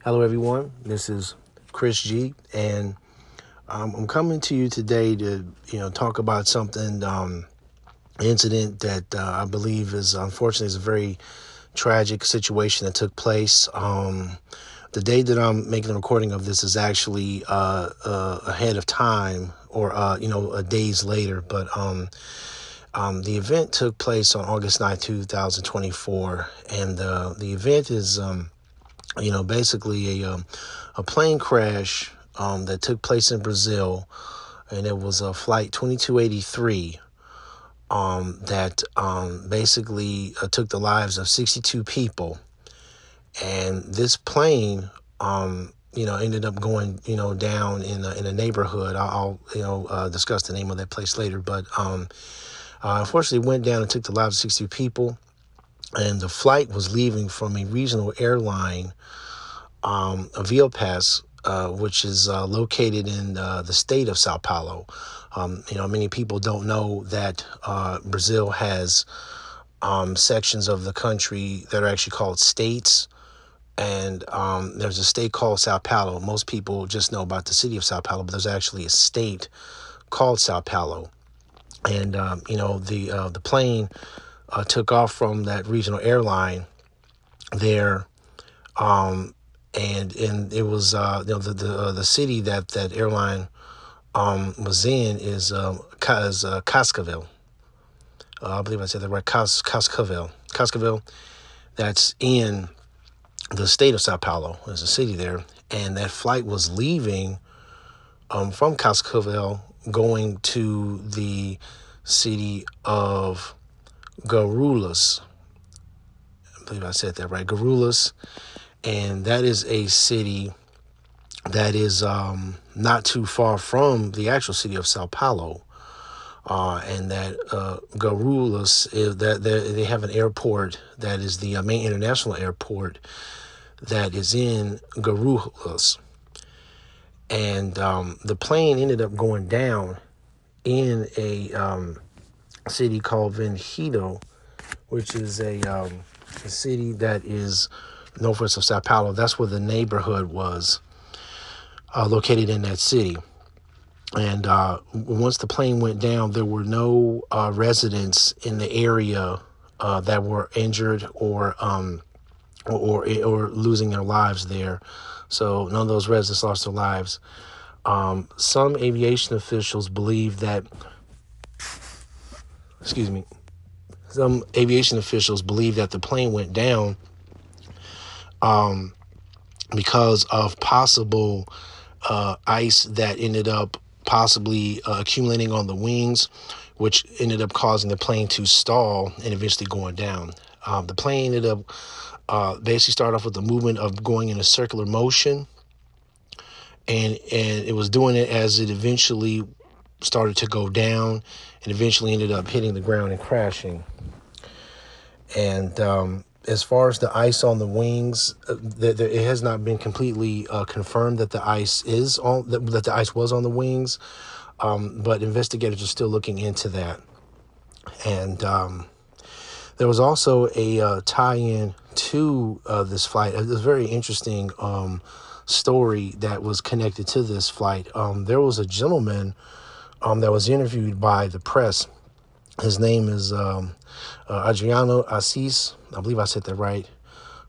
Hello, everyone. This is Chris G, and I'm coming to you today to talk about something, incident that I believe is unfortunately is a very tragic situation that took place. The day that I'm making the recording of this is actually ahead of time, or days later. But the event took place on August 9th, 2024, and the event is basically a plane crash that took place in Brazil, and it was a flight 2283 that basically took the lives of 62 people. And this plane, ended up going, down in a neighborhood. I'll discuss the name of that place later, but unfortunately went down and took the lives of 62 people. And the flight was leaving from a regional airline, Avianpas, which is located in the state of Sao Paulo. Many people don't know that Brazil has sections of the country that are actually called states. And there's a state called Sao Paulo. Most people just know about the city of Sao Paulo, but there's actually a state called Sao Paulo. And the plane took off from that regional airline there. And it was the city that airline was in is Cascavel. I believe I said that right. Cascavel. That's in the state of Sao Paulo. There's a city there, and that flight was leaving from Cascavel, going to the city of Guarulhos. I believe I said that right. Guarulhos, and that is a city that is not too far from the actual city of Sao Paulo. And that Guarulhos, that they have an airport that is the main international airport that is in Guarulhos. And the plane ended up going down in a city called Vendido, which is a city that is northwest of Sao Paulo. That's where the neighborhood was located in that city. And once the plane went down, there were no residents in the area that were injured or losing their lives there. So none of those residents lost their lives. Some aviation officials believe that, excuse me, some aviation officials believe that the plane went down because of possible ice that ended up possibly accumulating on the wings, which ended up causing the plane to stall and eventually going down. The plane ended up basically started off with the movement of going in a circular motion, and it was doing it as it eventually started to go down and eventually ended up hitting the ground and crashing. And as far as the ice on the wings, it has not been completely confirmed that the ice is on that the ice was on the wings, but investigators are still looking into that. And there was also a tie-in to this flight. It was a very interesting story that was connected to this flight. There was a gentleman that was interviewed by the press. His name is Adriano Assis. I believe I said that right.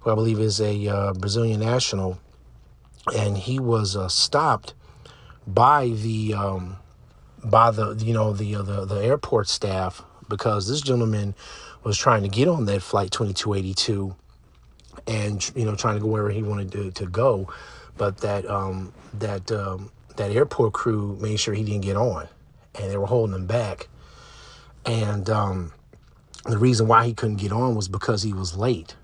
Who I believe is a Brazilian national, and he was stopped by the airport staff because this gentleman was trying to get on that flight 2282 and trying to go wherever he wanted to go, but that airport crew made sure he didn't get on, and they were holding him back. And the reason why he couldn't get on was because he was late.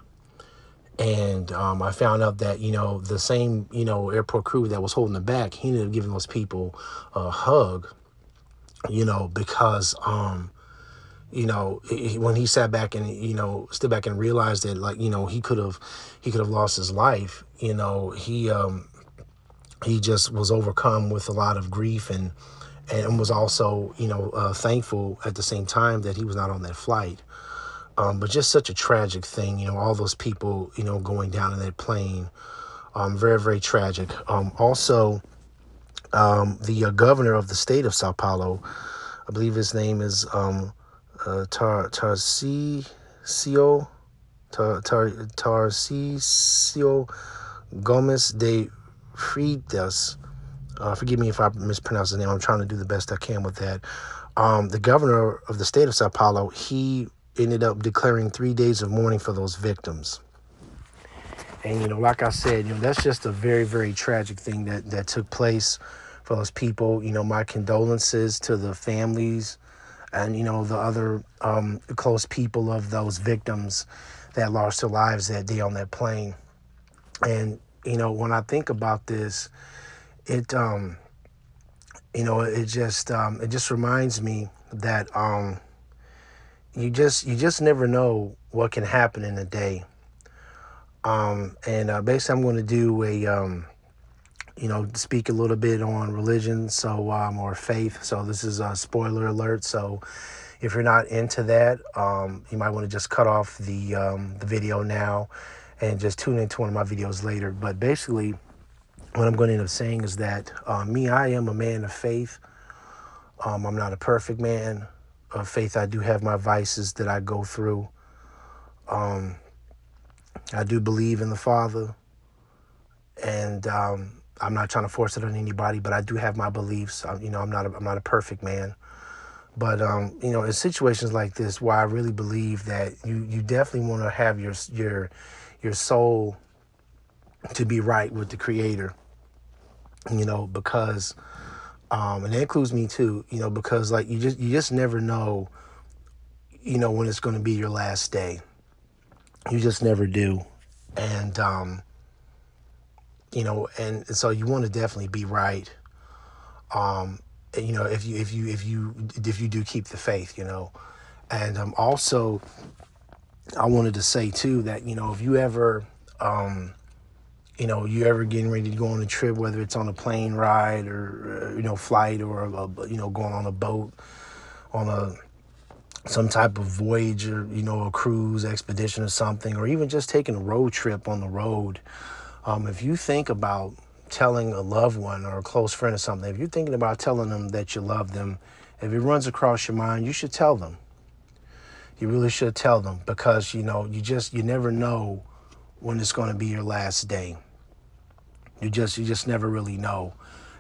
And I found out that, the same, airport crew that was holding him back, he ended up giving those people a hug, because, when he sat back and, stood back and realized that, like, he could have lost his life, he just was overcome with a lot of grief and was also, thankful at the same time that he was not on that flight. But just such a tragic thing, all those people, going down in that plane. Very, very tragic. Also, the governor of the state of Sao Paulo, I believe his name is Tarcísio Tarcísio Gomes de Freitas. Forgive me if I mispronounce his name. I'm trying to do the best I can with that. The governor of the state of Sao Paulo, he ended up declaring 3 days of mourning for those victims. And, like I said, that's just a very, very tragic thing that took place for those people. My condolences to the families and, the other close people of those victims that lost their lives that day on that plane. And, when I think about this, it just reminds me that you just never know what can happen in a day. And basically I'm going to do speak a little bit on religion, or faith. So this is a spoiler alert. So if you're not into that, you might want to just cut off the video now and just tune into one of my videos later. But basically what I'm going to end up saying is that I am a man of faith. I'm not a perfect man of faith. I do have my vices that I go through. I do believe in the Father, and I'm not trying to force it on anybody, but I do have my beliefs. I'm not a perfect man, but in situations like this, where I really believe that you definitely want to have your soul to be right with the Creator, because and that includes me too, because like you just never know, when it's going to be your last day. You just never do. And, and so you want to definitely be right. If you do keep the faith, and, also I wanted to say too that, if you ever, you ever getting ready to go on a trip, whether it's on a plane ride or, flight or, going on a boat, on some type of voyage or, a cruise expedition or something, or even just taking a road trip on the road. If you think about telling a loved one or a close friend or something, if you're thinking about telling them that you love them, if it runs across your mind, you should tell them. You really should tell them, because, you never know when it's going to be your last day. You just never really know.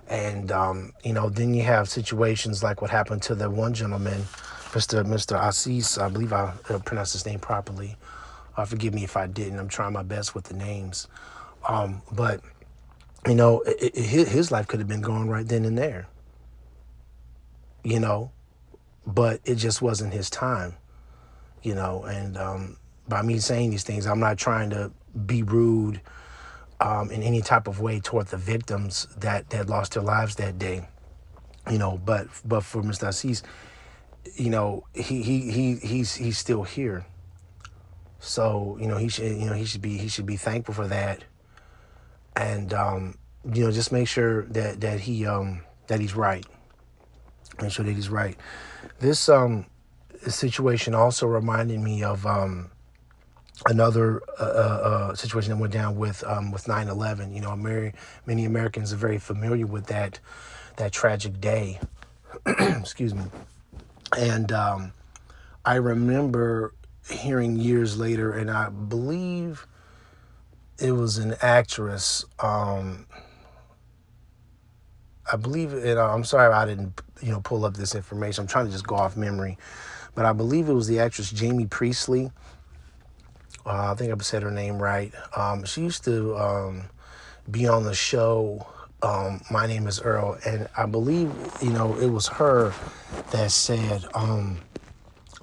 And, then you have situations like what happened to the one gentleman, Mr. Assis, I believe I pronounced his name properly. Forgive me if I didn't. I'm trying my best with the names. But, his life could have been gone right then and there, but it just wasn't his time, and by me saying these things, I'm not trying to be rude in any type of way toward the victims that lost their lives that day, but for Mr. Assis, he's still here. So, he should be thankful for that. And, just make sure that he's right. Make sure that he's right. This situation also reminded me of another situation that went down with 9/11. Many Americans are very familiar with that tragic day. Excuse me. And I remember hearing years later, and I believe it was an actress. I believe it. I'm sorry I didn't, pull up this information. I'm trying to just go off memory, but I believe it was the actress Jamie Priestley. I think I said her name right. She used to be on the show My Name is Earl, and I believe it was her that said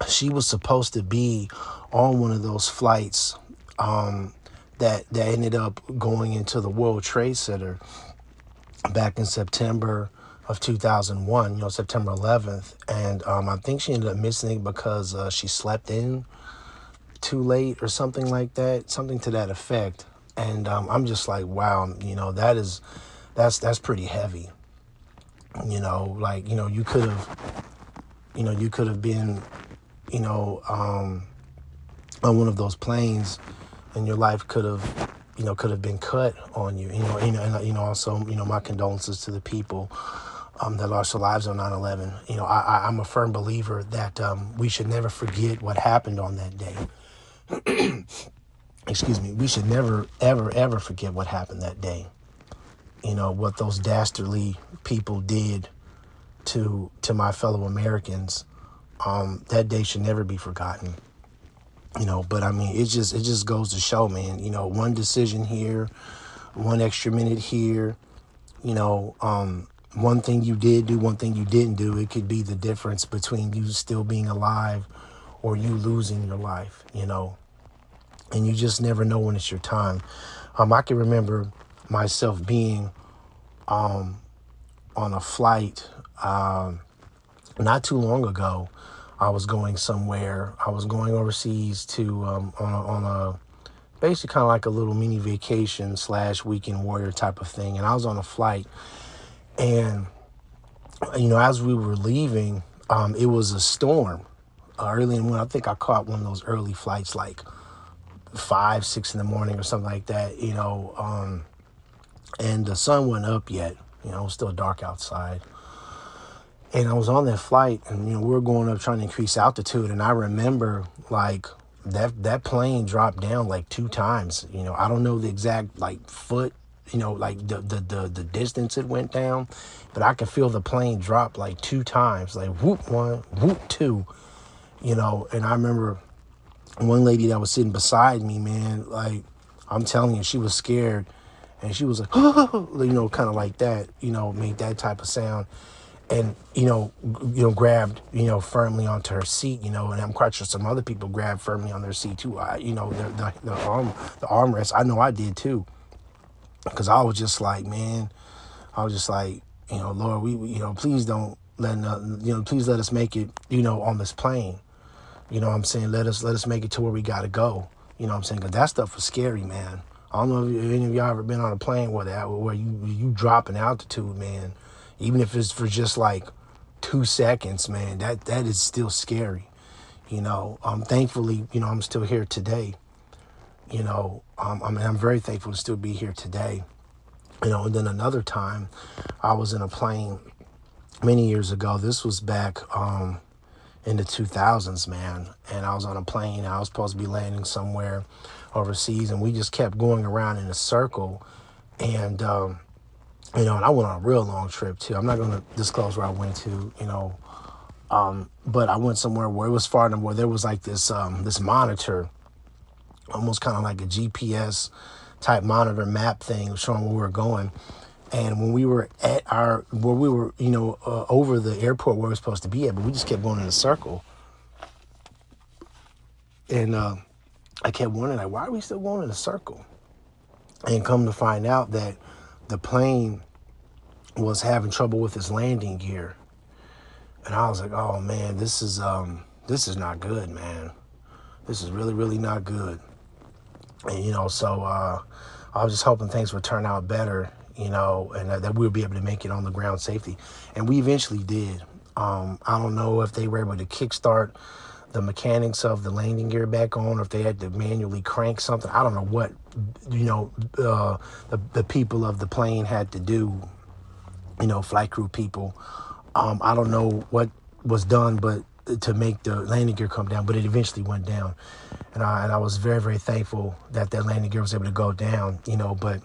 she was supposed to be on one of those flights that ended up going into the World Trade Center back in September of 2001, September 11th. And I think she ended up missing it because she slept in too late or something like that, something to that effect. And I'm just like, wow, that's pretty heavy. You could have been, on one of those planes, and your life could have could have been cut on you. And also, my condolences to the people that lost their lives on 9/11. I'm a firm believer that we should never forget what happened on that day. Excuse me. We should never, ever, ever forget what happened that day. What those dastardly people did to my fellow Americans. That day should never be forgotten. But I mean, it just goes to show, man. One decision here, one extra minute here. One thing you did do, one thing you didn't do. It could be the difference between you still being alive or you losing your life. And you just never know when it's your time. I can remember myself being on a flight not too long ago. I was going somewhere. I was going overseas to on a basically kind of like a little mini vacation / weekend warrior type of thing. And I was on a flight, and as we were leaving, it was a storm early in the morning. I think I caught one of those early flights, like 5, 6 in the morning or something like that. And the sun wasn't up yet. It was still dark outside. And I was on that flight, and we were going up trying to increase altitude. And I remember like that plane dropped down like 2 times. I don't know the exact like foot, like the distance it went down, but I could feel the plane drop like 2 times, like whoop one, whoop two. And I remember one lady that was sitting beside me, man, like I'm telling you, she was scared, and she was like, kind of like that, made that type of sound. And grabbed firmly onto her seat, and I'm quite sure some other people grabbed firmly on their seat too. The armrest. I know I did too, because I was just like, man, I was just like, Lord, we please don't please let us make it, on this plane. What I'm saying, let us make it to where we gotta go. What I'm saying, because that stuff was scary, man. I don't know if any of y'all ever been on a plane where you drop in altitude, man. Even if it's for just like 2 seconds, man, that is still scary. Thankfully, I'm still here today. I'm very thankful to still be here today. And then another time, I was in a plane many years ago. This was back in the 2000s, man. And I was on a plane. I was supposed to be landing somewhere overseas, and we just kept going around in a circle. And and I went on a real long trip too. I'm not going to disclose where I went to, but I went somewhere where it was far enough where there was like this monitor, almost kind of like a GPS type monitor map thing showing where we were going. And when we were at where we were, over the airport where we were supposed to be at, but we just kept going in a circle. And I kept wondering, like, why are we still going in a circle? And come to find out that the plane was having trouble with its landing gear. And I was like, oh man, this is not good, man. This is really, really not good. And so I was just hoping things would turn out better, and that we'll be able to make it on the ground safety. And we eventually did. I don't know if they were able to kickstart the mechanics of the landing gear back on, or if they had to manually crank something. I don't know what, the people of the plane had to do, flight crew people. I don't know what was done, but to make the landing gear come down, but it eventually went down. And I was very, very thankful that landing gear was able to go down, but,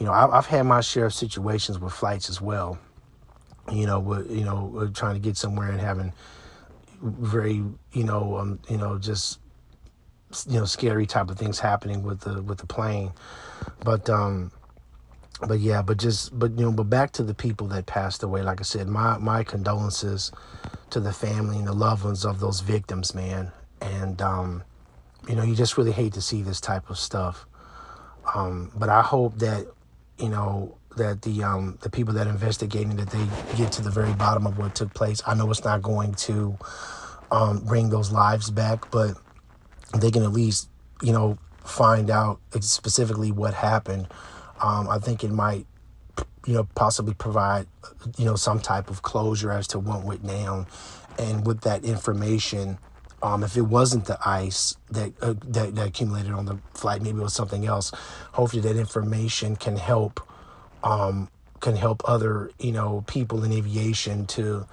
I've had my share of situations with flights as well, with trying to get somewhere and having very, just, scary type of things happening with the plane. But back to the people that passed away. Like I said, my condolences to the family and the loved ones of those victims, man. And, you just really hate to see this type of stuff. But I hope that, that the people that investigating, that they get to the very bottom of what took place. I know it's not going to bring those lives back, but they can at least, find out specifically what happened. I think it might, possibly provide, some type of closure as to what went down. And with that information, If it wasn't the ice that accumulated on the flight, maybe it was something else. Hopefully, that information can help other people in aviation to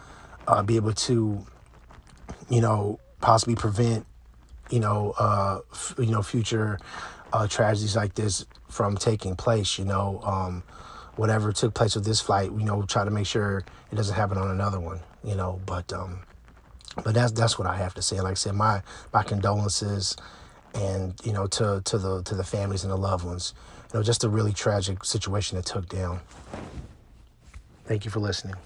be able to possibly prevent future tragedies like this from taking place. Whatever took place with this flight, try to make sure it doesn't happen on another one. But that's what I have to say. Like I said, my condolences, and to the families and the loved ones. Just a really tragic situation that took down. Thank you for listening.